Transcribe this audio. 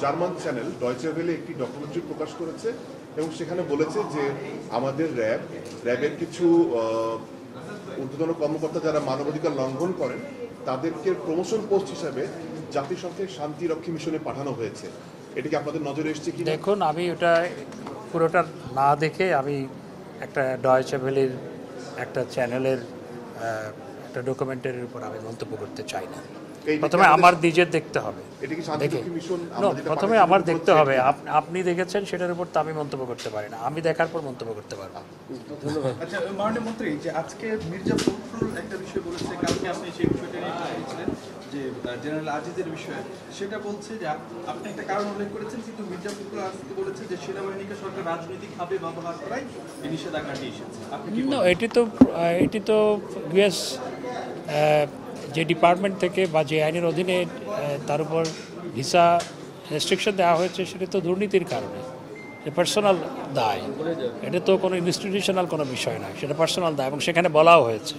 German channel Deutsche Welle একটি documentary প্রকাশ করেছে এবং সেখানে বলেছে যে আমাদের র্যাবের কিছু ঊর্ধ্বতন কর্মকর্তা যারা মানবাধিকার লঙ্ঘন করেন তাদেরকে প্রমোশন পোস্ট হিসাবে জাতিসংঘের শান্তিরক্ষী মিশনে পাঠানো হয়েছে। এটা কি আপনাদের নজরে এসেছে কি? দেখুন, আমি ওটা পুরোটা না দেখে আমি একটা ডয়চে ভেলের একটা চ্যানেলের একটা ডকুমেন্টারির উপর আমি মন্তব্য করতে চাই না। প্রথমে আমার নিজের দেখতে হবে, প্রথমে আমার দেখতে হবে। আপনি দেখেছেন সেটার উপর তো আমি মন্তব্য করতে পারি না, আমি দেখার পর মন্তব্য করতে পারবো। ধন্যবাদ। আচ্ছা মাননীয় মন্ত্রী, যে আজকে মির্জা ফখরুল একটা বিষয় বলেছে, কালকে আপনি সেই বিষয়টা নিয়ে বলেছিলেন যে জেনারেল আজিজের বিষয়ে, সেটা বলছে যে আপনি একটা কারণ উল্লেখ করেছেন, কিন্তু মির্জা ফখরুল আজকে বলেছে যে সেনাবাহিনীকে সরকার রাজনৈতিকভাবে ব্যবহার করাই এই নিষেধাজ্ঞাটি এসেছে। আপনি কি বলেন? এটি তো ইউএস যে ডিপার্টমেন্ট থেকে বা যে আইনের অধীনে তার উপর ভিসা রেস্ট্রিকশন দেওয়া হয়েছে, সেটা তো দুর্নীতির কারণে, পার্সোনাল দায়। এটা তো কোনো ইনস্টিটিউশনাল কোনো বিষয় নয়, সেটা পার্সোনাল দায় এবং সেখানে বলাও হয়েছে।